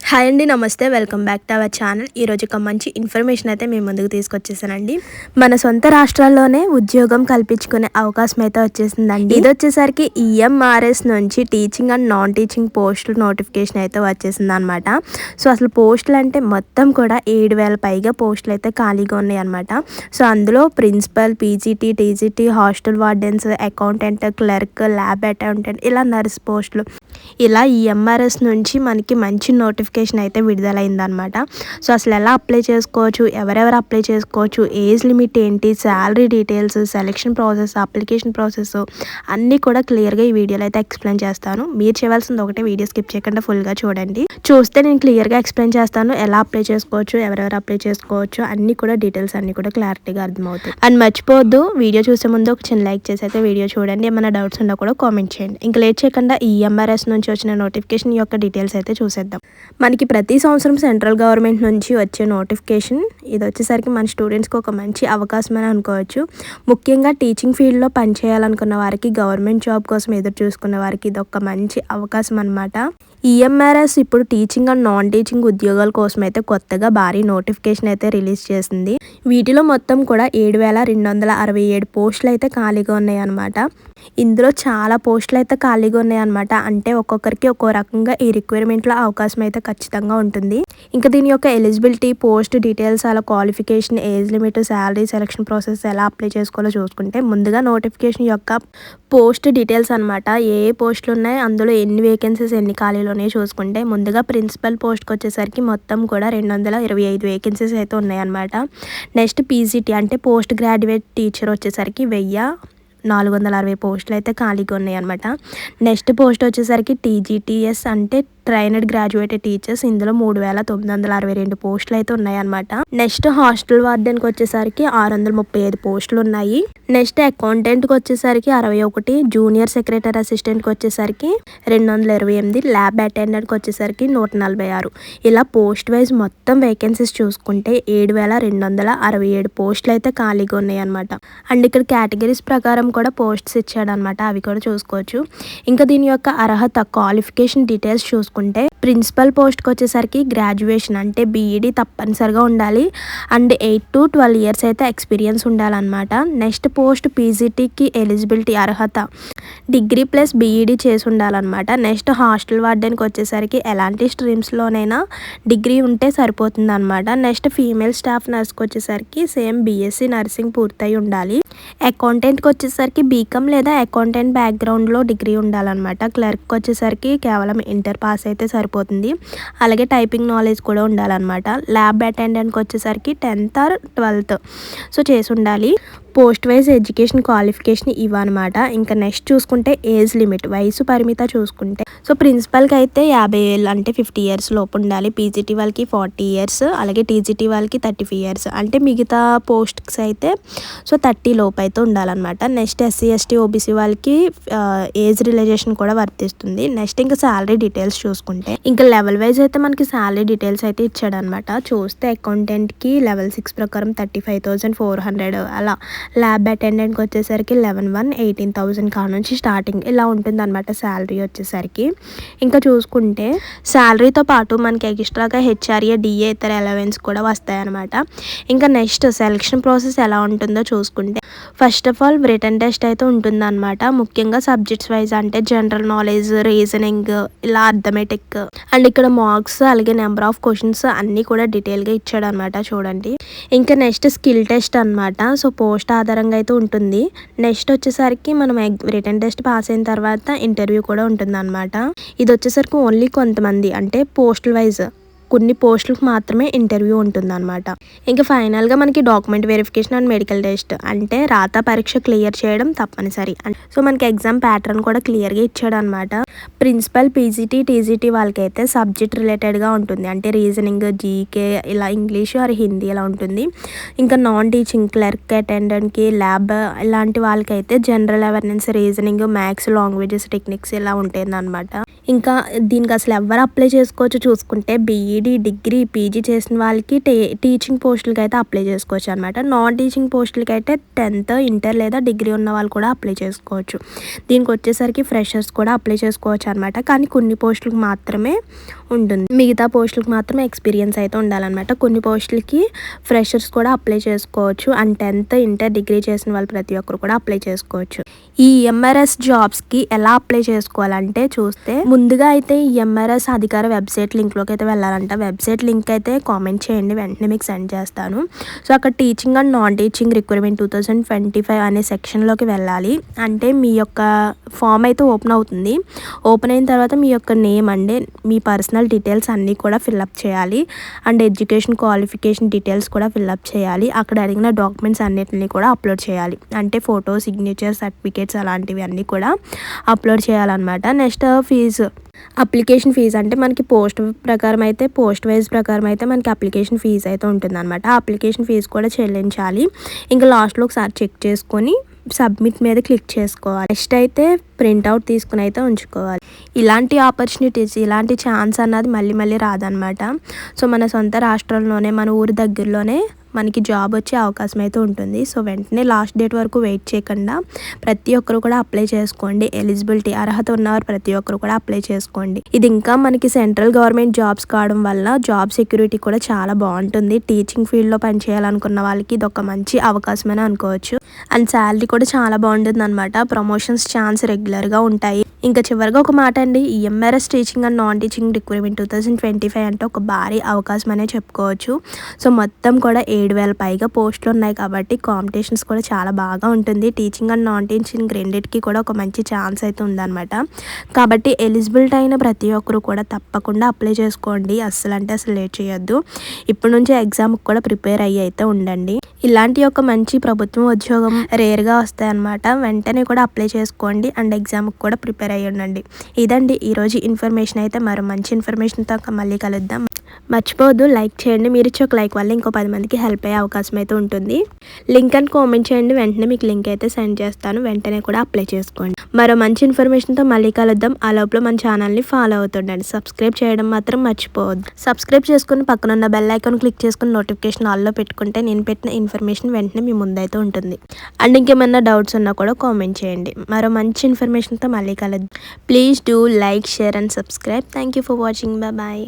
Hi అండి, నమస్తే. Welcome back to our channel. ఈరోజు ఒక మంచి ఇన్ఫర్మేషన్ అయితే మేము ముందుకు తీసుకొచ్చేసానండి. మన సొంత రాష్ట్రాల్లోనే ఉద్యోగం కల్పించుకునే అవకాశం అయితే వచ్చేసిందండి. ఇది వచ్చేసరికి ఈఎంఆర్ఎస్ నుంచి టీచింగ్ అండ్ నాన్ టీచింగ్ పోస్టులు నోటిఫికేషన్ అయితే వచ్చేసింది అనమాట. సో అసలు పోస్టులు అంటే మొత్తం కూడా 7,000 పైగా పోస్టులు అయితే ఖాళీగా ఉన్నాయి అనమాట. సో అందులో principal, PGT, TGT, hostel wardens, accountant, clerk, lab attendant, ఇలా నర్స్ పోస్టులు, ఇలా ఈఎంఆర్ఎస్ నుంచి మనకి మంచి నోటిఫికేషన్ అయితే విడుదలైందనమాట. సో అసలు ఎలా అప్లై చేసుకోవచ్చు, ఎవరెవరు అప్లై చేసుకోవచ్చు, ఏజ్ లిమిట్ ఏంటి, salary details, selection process, application process అన్నీ కూడా క్లియర్గా ఈ వీడియోలో అయితే ఎక్స్ప్లెయిన్ చేస్తాను. మీరు చేయాల్సింది ఒకటే, వీడియో స్కిప్ చేయకుండా ఫుల్గా చూడండి. చూస్తే నేను క్లియర్గా ఎక్స్ప్లెయిన్ చేస్తాను, ఎలా అప్లై చేసుకోవచ్చు, ఎవరెవరు అప్లై చేసుకోవచ్చు, అన్నీ కూడా డీటెయిల్స్ అన్నీ కూడా క్లారిటీగా అర్థమవుతాయి. అండ్ మర్చిపోవద్దు, వీడియో చూసే ముందు ఒక చిన్న లైక్ చేసి అయితే వీడియో చూడండి. ఏమైనా డౌట్స్ ఉన్నా కూడా కామెంట్ చేయండి. ఇంకా లేట్ చేయకుండా ఈఎంఆర్ఎస్ నుంచి వచ్చిన నోటిఫికేషన్ యొక్క డీటెయిల్స్ అయితే చూసేద్దాం. మనకి ప్రతి సంవత్సరం సెంట్రల్ గవర్నమెంట్ నుంచి వచ్చే నోటిఫికేషన్ ఇది వచ్చేసరికి మన స్టూడెంట్స్కి ఒక మంచి అవకాశం అని అనుకోవచ్చు. ముఖ్యంగా టీచింగ్ ఫీల్డ్లో పనిచేయాలనుకున్న వారికి, గవర్నమెంట్ జాబ్ కోసం ఎదురు చూసుకున్న వారికి ఇది ఒక మంచి అవకాశం అనమాట. ఈఎంఆర్ఎస్ ఇప్పుడు టీచింగ్ అండ్ నాన్ టీచింగ్ ఉద్యోగాల కోసం అయితే కొత్తగా భారీ నోటిఫికేషన్ అయితే రిలీజ్ చేసింది. వీటిలో మొత్తం కూడా 7,267 పోస్టులు అయితే ఖాళీగా ఉన్నాయి అనమాట. ఇందులో చాలా పోస్టులు అయితే ఖాళీగా ఉన్నాయి అనమాట. అంటే ఒక్కొక్కరికి ఒక్కో రకంగా ఈ రిక్వైర్మెంట్లో అవకాశం అయితే ఖచ్చితంగా ఉంటుంది. ఇంకా దీని యొక్క ఎలిజిబిలిటీ, పోస్ట్ డీటెయిల్స్, అలా qualification, age limit, salary, selection process ఎలా అప్లై చేసుకోవాలో చూసుకుంటే ముందుగా నోటిఫికేషన్ యొక్క పోస్ట్ డీటెయిల్స్ అనమాట. ఏ పోస్టులు ఉన్నాయి, అందులో ఎన్ని వేకెన్సీస్, ఎన్ని ఖాళీలు ఉన్నాయి చూసుకుంటే ముందుగా ప్రిన్సిపల్ పోస్ట్కి వచ్చేసరికి మొత్తం కూడా 225 వేకెన్సీస్ అయితే ఉన్నాయన్నమాట. నెక్స్ట్ పీజీటీ అంటే పోస్ట్ గ్రాడ్యుయేట్ టీచర్ వచ్చేసరికి 1,460 పోస్టులు అయితే ఖాళీగా ఉన్నాయి అనమాట. నెక్స్ట్ పోస్ట్ వచ్చేసరికి టీజీటీఎస్ అంటే ట్రైనడ్ గ్రాడ్యుయేటెడ్ టీచర్స్, ఇందులో 3,962 పోస్టులు అయితే ఉన్నాయన్నమాట. నెక్స్ట్ హాస్టల్ వార్డెన్కి వచ్చేసరికి 635 పోస్టులు ఉన్నాయి. నెక్స్ట్ అకౌంటెంట్కి వచ్చేసరికి 61, జూనియర్ సెక్రటరీ అసిస్టెంట్కి వచ్చేసరికి 228, ల్యాబ్ అటెండెంట్కి వచ్చేసరికి 146. ఇలా పోస్ట్ వైజ్ మొత్తం వేకెన్సీస్ చూసుకుంటే 7,267 పోస్టులు అయితే ఖాళీగా ఉన్నాయి అనమాట. అండ్ ఇక్కడ కేటగిరీస్ ప్రకారం కూడా పోస్ట్స్ ఇచ్చాడనమాట, అవి కూడా చూసుకోవచ్చు. ఇంకా దీని యొక్క అర్హత, క్వాలిఫికేషన్ డీటెయిల్స్ చూసుకుంటే ప్రిన్సిపల్ పోస్ట్కి వచ్చేసరికి గ్రాడ్యుయేషన్ అంటే బీఈడీ తప్పనిసరిగా ఉండాలి. అండ్ 8 to 12 ఇయర్స్ అయితే ఎక్స్పీరియన్స్ ఉండాలన్నమాట. నెక్స్ట్ పోస్ట్ పీజీటీకి ఎలిజిబిలిటీ అర్హత డిగ్రీ ప్లస్ బీఈడీ చేసి ఉండాలన్నమాట. నెక్స్ట్ హాస్టల్ వార్డెన్కి వచ్చేసరికి ఎలాంటి స్ట్రీమ్స్లోనైనా డిగ్రీ ఉంటే సరిపోతుంది అనమాట. నెక్స్ట్ ఫీమేల్ స్టాఫ్ నర్స్కి వచ్చేసరికి సేమ్ బీఎస్సీ నర్సింగ్ పూర్తయి ఉండాలి. అకౌంటెంట్కి వచ్చేసరికి బీకామ్ లేదా అకౌంటెంట్ బ్యాక్గ్రౌండ్లో డిగ్రీ ఉండాలన్నమాట. క్లర్క్కి వచ్చేసరికి కేవలం ఇంటర్ పాస్ అయితే సరిపోతుంది. అలాగే టైపింగ్ నాలెడ్జ్ కూడా ఉండాలన్నమాట. ల్యాబ్ అటెండెంట్కి వచ్చేసరికి 10th or 12th సో చేసి ఉండాలి. పోస్ట్ వైజ్ ఎడ్యుకేషన్ క్వాలిఫికేషన్ ఇవన్నమాట. ఇంకా నెక్స్ట్ చూసుకుంటే ఏజ్ లిమిట్, వయసు పరిమిత చూసుకుంటే సో ప్రిన్సిపల్కి అయితే 50 ఏళ్ళు అంటే 50 ఇయర్స్ లోపు ఉండాలి. పీజీటీ వాళ్ళకి 40 ఇయర్స్, అలాగే టీజీటీ వాళ్ళకి 35 ఇయర్స్, అంటే మిగతా పోస్ట్స్ అయితే సో 30 లోపు అయితే ఉండాలన్నమాట. నెక్స్ట్ ఎస్సీ ఎస్టీ ఓబీసీ వాళ్ళకి ఏజ్ రిలేజేషన్ కూడా వర్తిస్తుంది. నెక్స్ట్ ఇంకా శాలరీ డీటెయిల్స్ చూసుకుంటే ఇంకా లెవెల్ వైజ్ అయితే మనకి శాలరీ డీటెయిల్స్ అయితే ఇచ్చాడనమాట. చూస్తే అకౌంటెంట్కి లెవెల్ 6 ప్రకారం 35,400 అలా, ల్యాబ్ అటెండెంట్కి వచ్చేసరికి 11,100 18,000 కా నుంచి స్టార్టింగ్ ఇలా ఉంటుంది అనమాట శాలరీ వచ్చేసరికి. ఇంకా చూసుకుంటే శాలరీతో పాటు మనకి ఎక్స్ట్రాగా హెచ్ఆర్ఏ, డిఏ, ఇతర అలవెన్స్ కూడా వస్తాయన్నమాట. ఇంకా నెక్స్ట్ సెలక్షన్ ప్రాసెస్ ఎలా ఉంటుందో చూసుకుంటే first of all written test అయితే ఉంటుందన్నమాట. ముఖ్యంగా సబ్జెక్ట్స్ వైజ్ అంటే జనరల్ నాలెడ్జ్, రీజనింగ్, ఇలా అర్థమెటిక్, అండ్ ఇక్కడ మార్క్స్ అలాగే నెంబర్ ఆఫ్ క్వశ్చన్స్ అన్నీ కూడా డీటెయిల్గా ఇచ్చాడు అనమాట చూడండి. ఇంకా నెక్స్ట్ స్కిల్ టెస్ట్ అనమాట. సో పోస్ట్ ఆధారంగా అయితే ఉంటుంది. నెక్స్ట్ వచ్చేసరికి మనం రిటన్ టెస్ట్ పాస్ అయిన తర్వాత ఇంటర్వ్యూ కూడా ఉంటుంది అనమాట. ఇది వచ్చేసరికి ఓన్లీ కొంతమంది అంటే పోస్టల్ వైజ్ కొన్ని పోస్టులకు మాత్రమే ఇంటర్వ్యూ ఉంటుందన్నమాట. ఇంకా ఫైనల్గా మనకి document verification and medical test అంటే రాత పరీక్ష క్లియర్ చేయడం తప్పనిసరి. సో మనకి ఎగ్జామ్ ప్యాటర్న్ కూడా క్లియర్గా ఇచ్చాడు అనమాట. ప్రిన్సిపల్, పీజీటీ, టీజీటీ వాళ్ళకైతే సబ్జెక్ట్ రిలేటెడ్గా ఉంటుంది, అంటే రీజనింగ్, జీకే, ఇలా ఇంగ్లీషు ఆర్ హిందీ ఇలా ఉంటుంది. ఇంకా నాన్ టీచింగ్ క్లర్క్, అటెండెంట్కి, ల్యాబ్ ఇలాంటి వాళ్ళకైతే general awareness, reasoning, maths, languages, techniques ఇలా ఉంటుంది అనమాట. ఇంకా దీనికి అసలు ఎవరు అప్లై చేసుకోవచ్చు చూసుకుంటే బీఈ బీఈడీ, డిగ్రీ, పీజీ చేసిన వాళ్ళకి టీచింగ్ పోస్టులకి అయితే అప్లై చేసుకోవచ్చు అనమాట. నాన్ టీచింగ్ పోస్టులకి అయితే 10th, ఇంటర్ లేదా డిగ్రీ ఉన్న వాళ్ళు కూడా అప్లై చేసుకోవచ్చు. దీనికి వచ్చేసరికి ఫ్రెషర్స్ కూడా అప్లై చేసుకోవచ్చు అనమాట. కానీ కొన్ని పోస్టులకు మాత్రమే ఉంటుంది, మిగతా పోస్టులకు మాత్రం ఎక్స్పీరియన్స్ అయితే ఉండాలన్నమాట. కొన్ని పోస్టులకి ఫ్రెషర్స్ కూడా అప్లై చేసుకోవచ్చు. అండ్ 10th, ఇంటర్, డిగ్రీ చేసిన వాళ్ళు ప్రతి ఒక్కరు కూడా అప్లై చేసుకోవచ్చు. ఈ ఎంఆర్ఎస్ జాబ్స్కి ఎలా అప్లై చేసుకోవాలంటే చూస్తే ముందుగా అయితే ఈ ఎంఆర్ఎస్ అధికార వెబ్సైట్ లింక్లోకి అయితే వెళ్ళాలంట. వెబ్సైట్ లింక్ అయితే కామెంట్ చేయండి, వెంటనే మీకు సెండ్ చేస్తాను. సో అక్కడ teaching and non teaching requirement 2025 అనే సెక్షన్లోకి వెళ్ళాలి. అంటే మీ యొక్క ఫామ్ అయితే ఓపెన్ అవుతుంది. ఓపెన్ అయిన తర్వాత మీ యొక్క నేమ్ అండి, మీ పర్సనల్ డీటెయిల్స్ అన్నీ కూడా ఫిల్అప్ చేయాలి. అండ్ ఎడ్యుకేషన్ క్వాలిఫికేషన్ డీటెయిల్స్ కూడా ఫిల్అప్ చేయాలి. అక్కడ అడిగిన డాక్యుమెంట్స్ అన్నిటిని కూడా అప్లోడ్ చేయాలి. అంటే ఫోటో, సిగ్నేచర్, సర్టిఫికేట్స్ అలాంటివి అన్నీ కూడా అప్లోడ్ చేయాలన్నమాట. నెక్స్ట్ అప్లికేషన్ ఫీజు అంటే మనకి పోస్ట్ ప్రకారం అయితే పోస్ట్ వైజ్ ప్రకారం అయితే మనకి అప్లికేషన్ ఫీజు అయితే ఉంటుందన్నమాట. ఆ అప్లికేషన్ ఫీజు కూడా చెల్లించాలి. ఇంకా లాస్ట్లో ఒకసారి చెక్ చేసుకొని సబ్మిట్ మీద క్లిక్ చేసుకోవాలి. నెక్స్ట్ అయితే ప్రింట్అవుట్ తీసుకుని అయితే ఉంచుకోవాలి. ఇలాంటి ఆపర్చునిటీస్, ఇలాంటి ఛాన్స్ అన్నది మళ్ళీ రాదనమాట. సో మన సొంత రాష్ట్రంలోనే, మన ఊరి దగ్గరలోనే మనకి జాబ్ వచ్చే అవకాశం అయితే ఉంటుంది. సో వెంటనే లాస్ట్ డేట్ వరకు వెయిట్ చేయకుండా ప్రతి ఒక్కరు కూడా అప్లై చేసుకోండి. ఎలిజిబిలిటీ అర్హత ఉన్నవారు ప్రతి ఒక్కరు కూడా అప్లై చేసుకోండి. ఇది ఇంకా మనకి సెంట్రల్ గవర్నమెంట్ జాబ్స్ కావడం వల్ల జాబ్ సెక్యూరిటీ కూడా చాలా బాగుంటుంది. టీచింగ్ ఫీల్డ్లో పనిచేయాలనుకున్న వాళ్ళకి ఇది ఒక మంచి అవకాశం అని అనుకోవచ్చు. అండ్ శాలరీ కూడా చాలా బాగుంటుంది అనమాట. ప్రమోషన్స్ ఛాన్స్ రెగ్యులర్గా ఉంటాయి. ఇంకా చివరిగా ఒక మాట అండి, ఈ MRS teaching and non teaching requirement 2025 అంటే ఒక భారీ అవకాశం అనే చెప్పుకోవచ్చు. సో మొత్తం కూడా 7,000 పైగా పోస్టులు ఉన్నాయి కాబట్టి కాంపిటీషన్స్ కూడా చాలా బాగా ఉంటుంది. టీచింగ్ అండ్ నాన్ టీచింగ్ రెండింటికి కూడా ఒక మంచి ఛాన్స్ అయితే ఉందన్నమాట. కాబట్టి ఎలిజిబిలిటీ అయిన ప్రతి ఒక్కరు కూడా తప్పకుండా అప్లై చేసుకోండి. అస్సలు లేట్ చేయొద్దు. ఇప్పటి నుంచి ఎగ్జామ్కి కూడా ప్రిపేర్ అయ్యి అయితే ఉండండి. ఇలాంటి ఒక మంచి ప్రభుత్వం ఉద్యోగం రేర్గా వస్తాయన్నమాట. వెంటనే కూడా అప్లై చేసుకోండి అండ్ ఎగ్జామ్కి కూడా ప్రిపేర్ అయ్యి ఉండండి. ఇదండి ఈరోజు ఇన్ఫర్మేషన్ అయితే. మరో మంచి ఇన్ఫర్మేషన్తో మళ్ళీ కలుద్దాం. మర్చిపోవద్దు, లైక్ చేయండి. మీరు ఇచ్చే ఒక లైక్ వల్ల ఇంకో 10 మందికి హెల్ప్ అయ్యే అవకాశం అయితే ఉంటుంది. లింక్ అని కామెంట్ చేయండి, వెంటనే మీకు లింక్ అయితే సెండ్ చేస్తాను. వెంటనే కూడా అప్లై చేసుకోండి. మరో మంచి ఇన్ఫర్మేషన్తో మళ్ళీ కలుద్దాం. ఆ లోపల మన ఛానల్ని ఫాలో అవుతుండండి. సబ్స్క్రైబ్ చేయడం మాత్రం మర్చిపోవద్దు. సబ్స్క్రైబ్ చేసుకుని పక్కన ఉన్న బెల్ ఐకాన్ క్లిక్ చేసుకుని నోటిఫికేషన్ ఆల్లో పెట్టుకుంటే నేను పెట్టిన ఇన్ఫర్మేషన్ వెంటనే మీ ముందైతే ఉంటుంది. అండ్ ఇంకేమైనా డౌట్స్ ఉన్నా కూడా కామెంట్ చేయండి. మరో మంచి ఇన్ఫర్మేషన్తో మళ్ళీ కలుద్దాం. Please do like, share and subscribe. Thank you for watching. Bye.